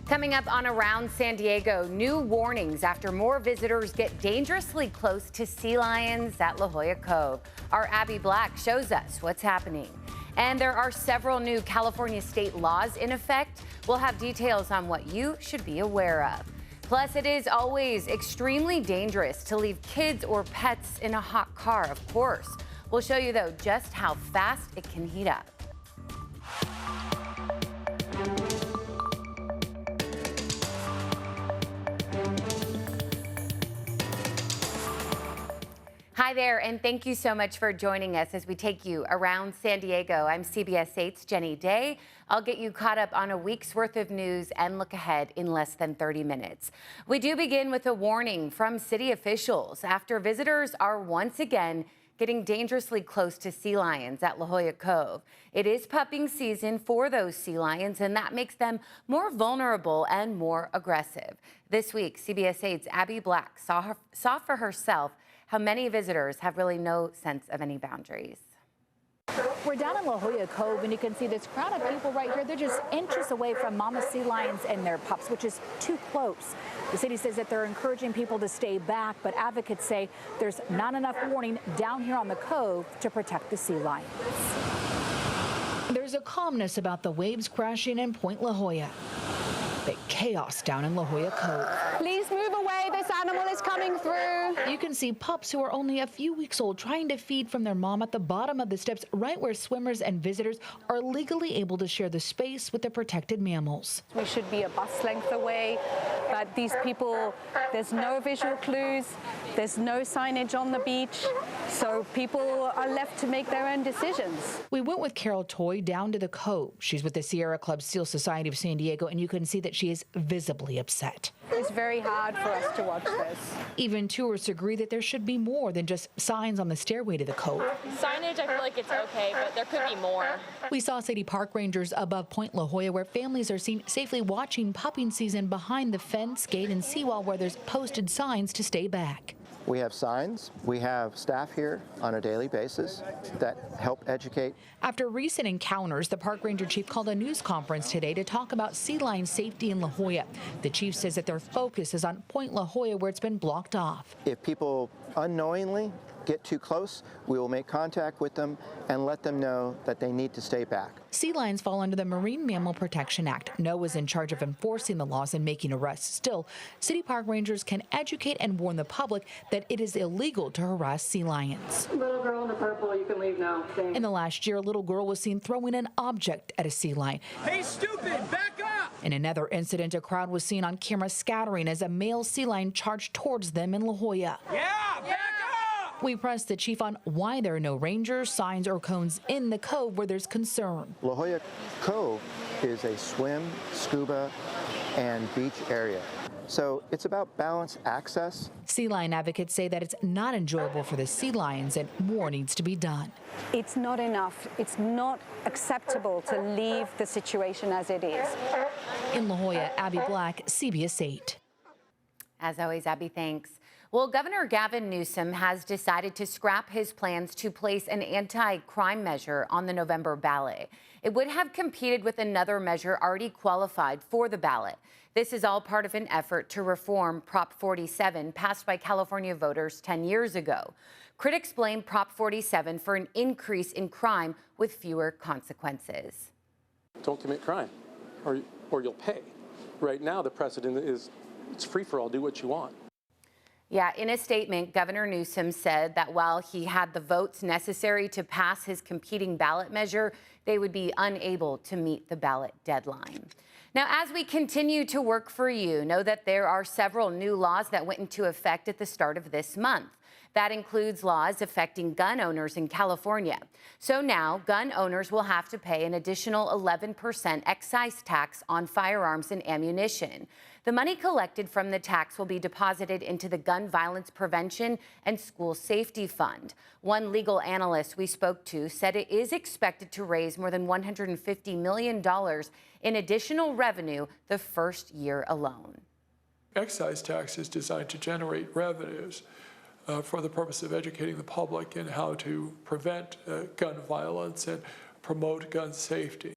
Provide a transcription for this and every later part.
Coming up on Around San Diego, new warnings after more visitors get dangerously close to sea lions at La Jolla Cove. Our Abby Black shows us what's happening. And there are several new California state laws in effect. We'll have details on what you should be aware of. Plus, it is always extremely dangerous to leave kids or pets in a hot car, of course. We'll show you, though, just how fast it can heat up. Hi there, and thank you so much for joining us as we take you around San Diego. I'm CBS 8's Jenny Day. I'll get you caught up on a week's worth of news and look ahead in less than 30 minutes. We do begin with a warning from city officials after visitors are once again getting dangerously close to sea lions at La Jolla Cove. It is pupping season for those sea lions, and that makes them more vulnerable and more aggressive. This week, CBS 8's Abby Black saw for herself how many visitors have really no sense of any boundaries. We're down in La Jolla Cove, and you can see this crowd of people right here. They're just inches away from mama sea lions and their pups, which is too close. The city says that they're encouraging people to stay back, but advocates say there's not enough warning down here on the cove to protect the sea lions. There's a calmness about the waves crashing in Point La Jolla, but chaos down in La Jolla Cove. Please move away, this animal is coming through. You can see pups who are only a few weeks old trying to feed from their mom at the bottom of the steps, right where swimmers and visitors are legally able to share the space with the protected mammals. We should be a bus length away, but these people, there's no visual clues, there's no signage on the beach, so people are left to make their own decisions. We went with Carol Toy down to the cove. She's with the Sierra Club Steel Society of San Diego, and you can see that she is visibly upset. It's very hard for us to watch this. Even tourists agree that there should be more than just signs on the stairway to the cove. Signage, I feel like it's okay, but there could be more. We saw city park rangers above Point La Jolla, where families are seen safely watching pupping season behind the fence, gate, and seawall where there's posted signs to stay back. We have signs. We have staff here on a daily basis that help educate. After recent encounters, the park ranger chief called a news conference today to talk about sea lion safety in La Jolla. The chief says that their focus is on Point La Jolla, where it's been blocked off. If people unknowingly get too close, we will make contact with them and let them know that they need to stay back. Sea lions fall under the Marine Mammal Protection Act. NOAA is in charge of enforcing the laws and making arrests. Still, city park rangers can educate and warn the public that it is illegal to harass sea lions. Little girl in the purple, you can leave now. Thanks. In the last year, a little girl was seen throwing an object at a sea lion. Hey, stupid, back up! In another incident, a crowd was seen on camera scattering as a male sea lion charged towards them in La Jolla. Yeah, back up! We pressed the chief on why there are no rangers, signs, or cones in the cove where there's concern. La Jolla Cove is a swim, scuba, and beach area. So it's about balanced access. Sea lion advocates say that it's not enjoyable for the sea lions and more needs to be done. It's not enough. It's not acceptable to leave the situation as it is. In La Jolla, Abby Black, CBS 8. As always, Abby, thanks. Well, Governor Gavin Newsom has decided to scrap his plans to place an anti-crime measure on the November ballot. It would have competed with another measure already qualified for the ballot. This is all part of an effort to reform Prop 47, passed by California voters 10 years ago. Critics blame Prop 47 for an increase in crime with fewer consequences. Don't commit crime, or you'll pay. Right now, the precedent is it's free for all. Do what you want. Yeah, in a statement, Governor Newsom said that while he had the votes necessary to pass his competing ballot measure, they would be unable to meet the ballot deadline. Now, as we continue to work for you, know that there are several new laws that went into effect at the start of this month. That includes laws affecting gun owners in California. So now, gun owners will have to pay an additional 11% excise tax on firearms and ammunition. The money collected from the tax will be deposited into the Gun Violence Prevention and School Safety Fund. One legal analyst we spoke to said it is expected to raise more than $150 million in additional revenue the first year alone. Excise tax is designed to generate revenues for the purpose of educating the public in how to prevent gun violence and promote gun safety.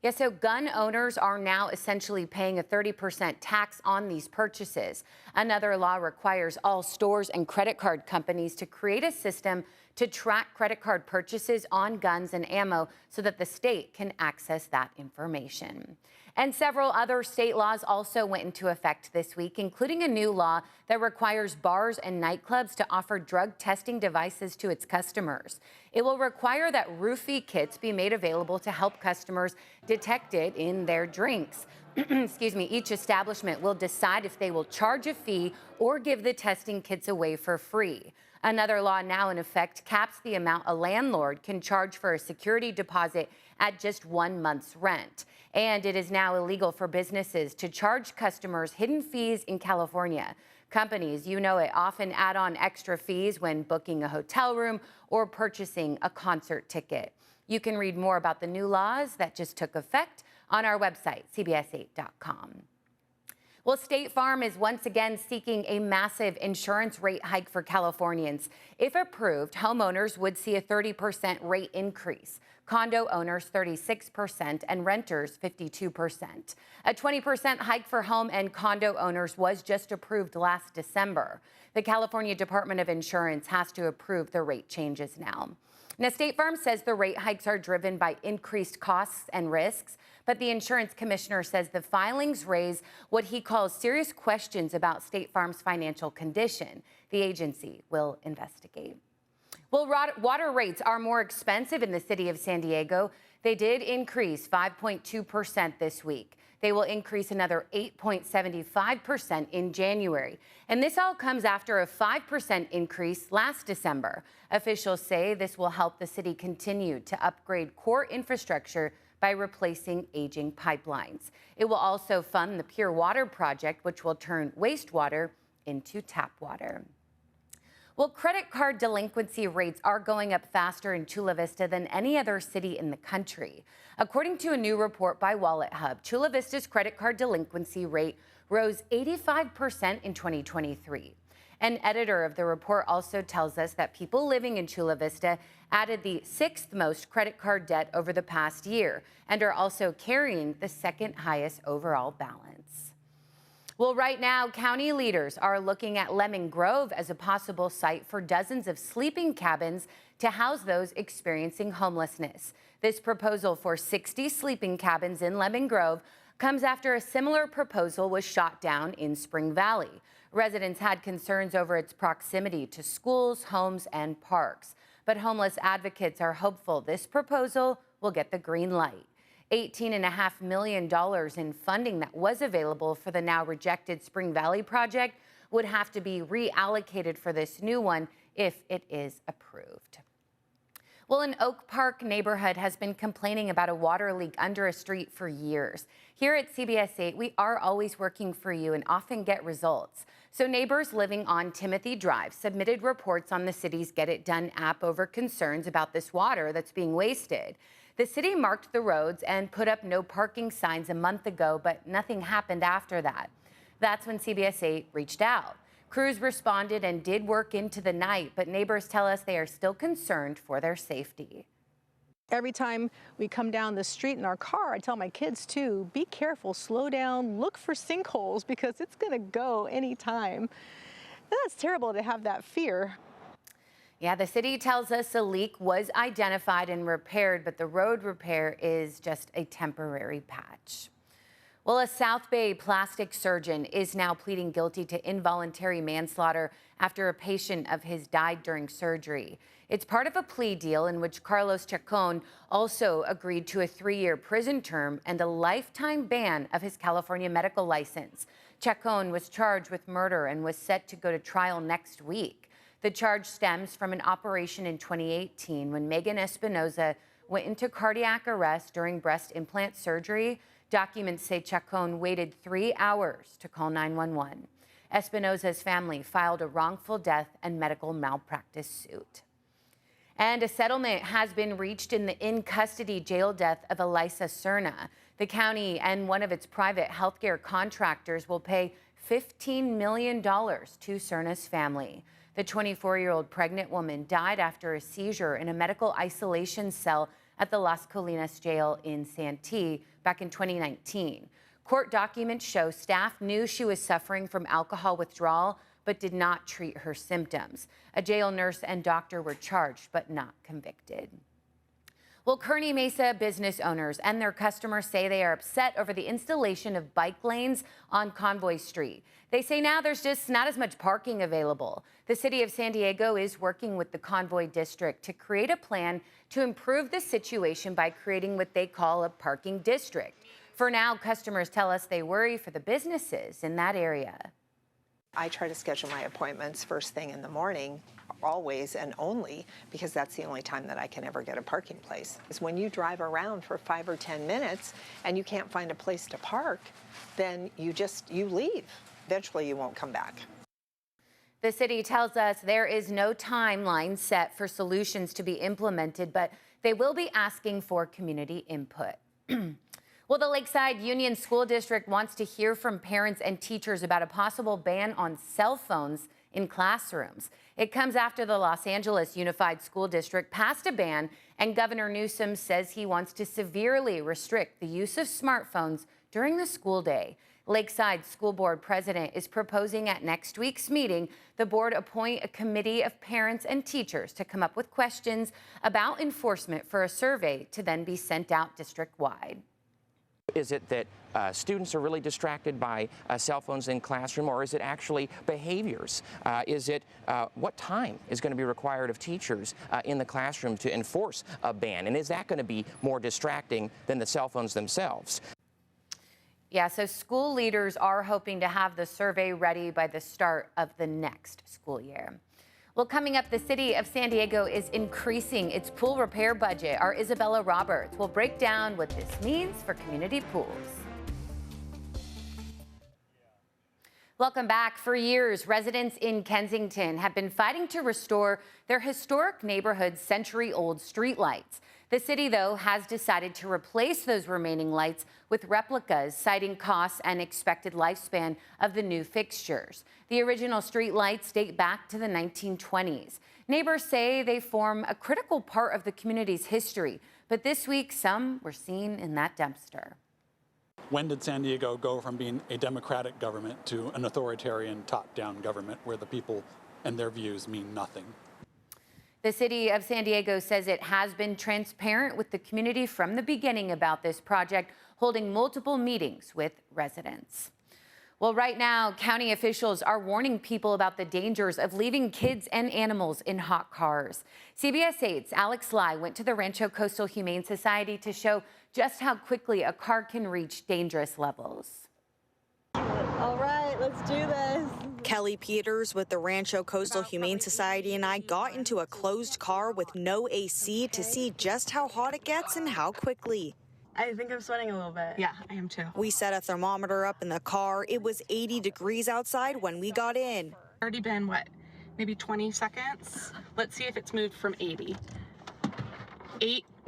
Yeah, so gun owners are now essentially paying a 30% tax on these purchases. Another law requires all stores and credit card companies to create a system to track credit card purchases on guns and ammo so that the state can access that information. And several other state laws also went into effect this week, including a new law that requires bars and nightclubs to offer drug testing devices to its customers. It will require that roofie kits be made available to help customers detect it in their drinks. Excuse me, each establishment will decide if they will charge a fee or give the testing kits away for free. Another law now in effect caps the amount a landlord can charge for a security deposit at just 1 month's rent. And it is now illegal for businesses to charge customers hidden fees in California. Companies, you know it, often add on extra fees when booking a hotel room or purchasing a concert ticket. You can read more about the new laws that just took effect on our website, cbs8.com. Well, State Farm is once again seeking a massive insurance rate hike for Californians. If approved, homeowners would see a 30% rate increase, condo owners 36%, and renters 52%. A 20% hike for home and condo owners was just approved last December. The California Department of Insurance has to approve the rate changes now. Now, State Farm says the rate hikes are driven by increased costs and risks, but the insurance commissioner says the filings raise what he calls serious questions about State Farm's financial condition. The agency will investigate. Well, water rates are more expensive in the city of San Diego. They did increase 5.2% this week. They will increase another 8.75% in January. And this all comes after a 5% increase last December. Officials say this will help the city continue to upgrade core infrastructure by replacing aging pipelines. It will also fund the Pure Water project, which will turn wastewater into tap water. Well, credit card delinquency rates are going up faster in Chula Vista than any other city in the country. According to a new report by Wallet Hub, Chula Vista's credit card delinquency rate rose 85% in 2023. An editor of the report also tells us that people living in Chula Vista added the 6th most credit card debt over the past year and are also carrying the 2nd highest overall balance. Well, right now, county leaders are looking at Lemon Grove as a possible site for dozens of sleeping cabins to house those experiencing homelessness. This proposal for 60 sleeping cabins in Lemon Grove comes after a similar proposal was shot down in Spring Valley. Residents had concerns over its proximity to schools, homes, and parks. But homeless advocates are hopeful this proposal will get the green light. $18.5 million in funding that was available for the now rejected Spring Valley project would have to be reallocated for this new one if it is approved. Well, an Oak Park neighborhood has been complaining about a water leak under a street for years. Here at CBS 8, we are always working for you and often get results. So neighbors living on Timothy Drive submitted reports on the city's Get It Done app over concerns about this water that's being wasted. The city marked the roads and put up no parking signs a month ago, but nothing happened after that. That's when CBS 8 reached out. Crews responded and did work into the night, but neighbors tell us they are still concerned for their safety. Every time we come down the street in our car, I tell my kids too, be careful, slow down, look for sinkholes because it's gonna go anytime. And that's terrible to have that fear. Yeah, the city tells us a leak was identified and repaired, but the road repair is just a temporary patch. Well, a South Bay plastic surgeon is now pleading guilty to involuntary manslaughter after a patient of his died during surgery. It's part of a plea deal in which Carlos Chacon also agreed to a 3-year prison term and a lifetime ban of his California medical license. Chacon was charged with murder and was set to go to trial next week. The charge stems from an operation in 2018 when Megan Espinoza went into cardiac arrest during breast implant surgery. Documents say Chacon waited 3 hours to call 911. Espinoza's family filed a wrongful death and medical malpractice suit. And a settlement has been reached in the in-custody jail death of Elisa Serna. The county and one of its private healthcare contractors will pay $15 million to Serna's family. The 24-year-old pregnant woman died after a seizure in a medical isolation cell at the Las Colinas jail in Santee back in 2019. Court documents show staff knew she was suffering from alcohol withdrawal, but did not treat her symptoms. A jail nurse and doctor were charged, but not convicted. Well, Kearney Mesa business owners and their customers say they are upset over the installation of bike lanes on Convoy Street. They say now there's just not as much parking available. The city of San Diego is working with the Convoy district to create a plan to improve the situation by creating what they call a parking district. For now, customers tell us they worry for the businesses in that area. I try to schedule my appointments first thing in the morning, always and only, because that's the only time that I can ever get a parking place. Is when you drive around for 5 or 10 minutes and you can't find a place to park, then you leave. Eventually you won't come back. The city tells us there is no timeline set for solutions to be implemented, but they will be asking for community input. Well, the Lakeside Union School District wants to hear from parents and teachers about a possible ban on cell phones in classrooms. It comes after the Los Angeles Unified School District passed a ban, and Governor Newsom says he wants to severely restrict the use of smartphones during the school day. Lakeside School Board President is proposing at next week's meeting the board appoint a committee of parents and teachers to come up with questions about enforcement for a survey to then be sent out district-wide. Is it that students are really distracted by cell phones in classroom, or is it actually behaviors? Is it what time is going to be required of teachers in the classroom to enforce a ban? And is that going to be more distracting than the cell phones themselves? Yeah, so school leaders are hoping to have the survey ready by the start of the next school year. Well, coming up, the city of San Diego is increasing its pool repair budget. Our Isabella Roberts will break down what this means for community pools. Welcome back. For years, residents in Kensington have been fighting to restore their historic neighborhood's century-old streetlights. The city, though, has decided to replace those remaining lights with replicas, citing costs and expected lifespan of the new fixtures. The original street lights date back to the 1920s. Neighbors say they form a critical part of the community's history, but this week some were seen in that dumpster. When did San Diego go from being a democratic government to an authoritarian top-down government where the people and their views mean nothing? The city of San Diego says it has been transparent with the community from the beginning about this project, holding multiple meetings with residents. Well, right now, county officials are warning people about the dangers of leaving kids and animals in hot cars. CBS 8's Alex Lai went to the Rancho Coastal Humane Society to show just how quickly a car can reach dangerous levels. All right, let's do this. Kelly Peters with the Rancho Coastal Humane Society and I got into a closed car with no AC to see just how hot it gets and how quickly. I think I'm sweating a little bit. Yeah, I am too. We set a thermometer up in the car. It was 80 degrees outside when we got in. Already been, what, maybe 20 seconds? Let's see if it's moved from 80.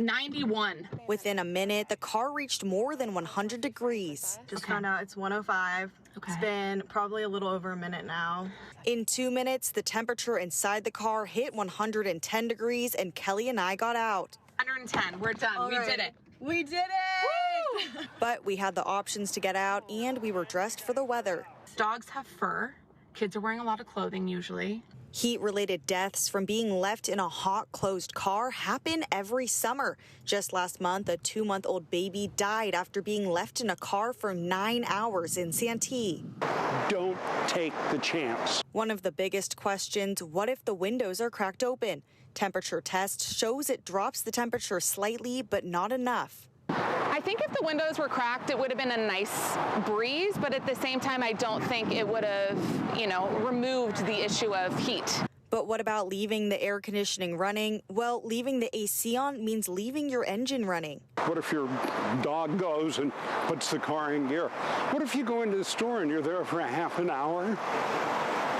91. Within a minute, the car reached more than 100 degrees. Just found out it's 105. It's been probably a little over a minute now. In 2 minutes, the temperature inside the car hit 110 degrees and Kelly and I got out. 110, we're done. All we right. did it. We did it! But we had the options to get out and we were dressed for the weather. Dogs have fur. Kids are wearing a lot of clothing usually. Heat-related deaths from being left in a hot, closed car happen every summer. Just last month, a 2-month-old baby died after being left in a car for 9 hours in Santee. Don't take the chance. One of the biggest questions, what if the windows are cracked open? Temperature test shows it drops the temperature slightly, but not enough. I think if the windows were cracked, it would have been a nice breeze, but at the same time, I don't think it would have, removed the issue of heat. But what about leaving the air conditioning running? Well, leaving the AC on means leaving your engine running. What if your dog goes and puts the car in gear? What if you go into the store and you're there for a half an hour?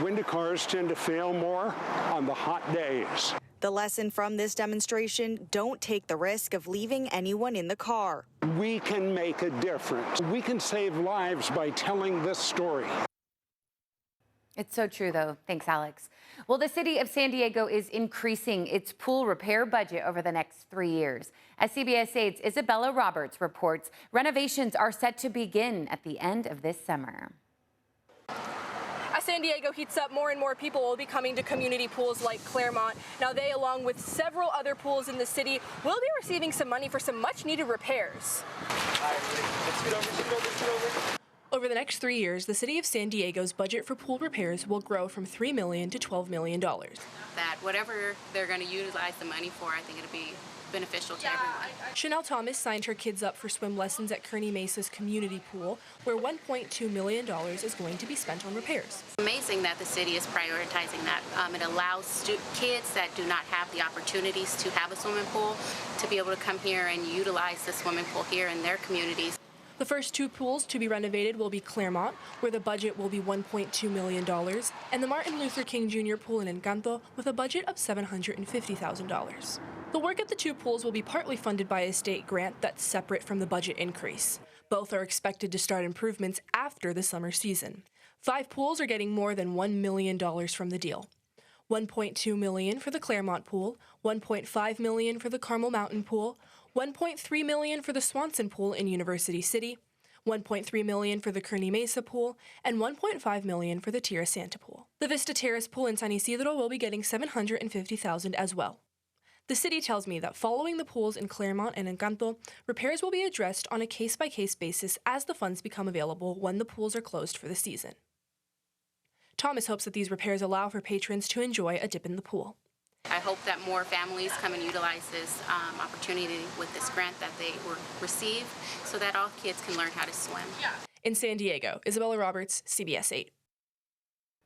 When do cars tend to fail more? On the hot days. The lesson from this demonstration, don't take the risk of leaving anyone in the car. We can make a difference. We can save lives by telling this story. It's so true, though. Thanks, Alex. Well, the city of San Diego is increasing its pool repair budget over the next 3 years. As CBS 8's Isabella Roberts reports, renovations are set to begin at the end of this summer. As San Diego heats up, more and more people will be coming to community pools like Claremont. Now they, along with several other pools in the city, will be receiving some money for some much needed repairs. Over the next 3 years, the city of San Diego's budget for pool repairs will grow from $3 million to $12 million. That whatever they're going to utilize the money for, I think it'll be beneficial to everyone. Chanel Thomas signed her kids up for swim lessons at Kearny Mesa's community pool, where $1.2 million is going to be spent on repairs. It's amazing that the city is prioritizing that. It allows kids that do not have the opportunities to have a swimming pool to be able to come here and utilize the swimming pool here in their communities. The first 2 pools to be renovated will be Claremont, where the budget will be $1.2 million, and the Martin Luther King Jr. pool in Encanto with a budget of $750,000. The work at the 2 pools will be partly funded by a state grant that's separate from the budget increase. Both are expected to start improvements after the summer season. 5 pools are getting more than $1 million from the deal. $1.2 million for the Claremont pool, $1.5 million for the Carmel Mountain pool, $1.3 million for the Swanson pool in University City, $1.3 million for the Kearny Mesa pool, and $1.5 million for the Tierra Santa pool. The Vista Terrace pool in San Isidro will be getting $750,000 as well. The city tells me that following the pools in Claremont and Encanto, repairs will be addressed on a case-by-case basis as the funds become available when the pools are closed for the season. Thomas hopes that these repairs allow for patrons to enjoy a dip in the pool. I hope that more families come and utilize this opportunity with this grant that they will receive so that all kids can learn how to swim. In San Diego, Isabella Roberts, CBS 8.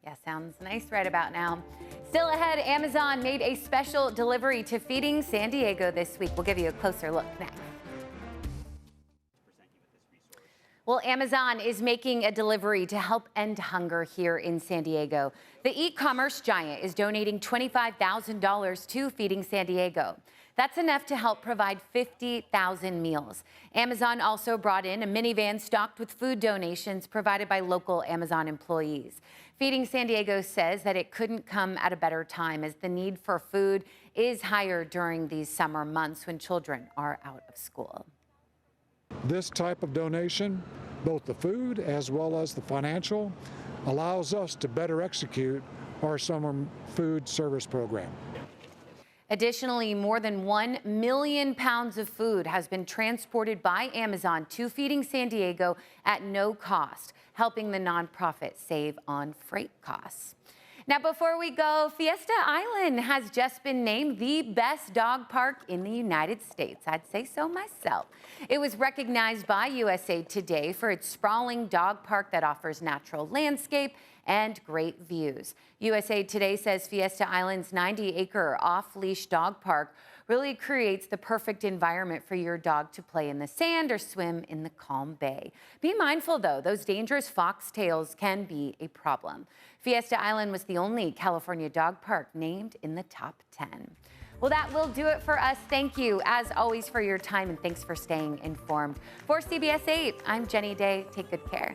Yeah, sounds nice right about now. Still ahead, Amazon made a special delivery to Feeding San Diego this week. We'll give you a closer look next. Well, Amazon is making a delivery to help end hunger here in San Diego. The e-commerce giant is donating $25,000 to Feeding San Diego. That's enough to help provide 50,000 meals. Amazon also brought in a minivan stocked with food donations provided by local Amazon employees. Feeding San Diego says that it couldn't come at a better time as the need for food is higher during these summer months when children are out of school. This type of donation, both the food as well as the financial, allows us to better execute our summer food service program. Additionally, more than 1 million pounds of food has been transported by Amazon to Feeding San Diego at no cost, helping the nonprofit save on freight costs. Now, before we go, Fiesta Island has just been named the best dog park in the United States. I'd say so myself. It was recognized by USA Today for its sprawling dog park that offers natural landscape and great views. USA Today says Fiesta Island's 90-acre off-leash dog park really creates the perfect environment for your dog to play in the sand or swim in the calm bay. Be mindful, though, those dangerous foxtails can be a problem. Fiesta Island was the only California dog park named in the top 10. Well, that will do it for us. Thank you, as always, for your time, and thanks for staying informed. For CBS 8, I'm Jenny Day. Take good care.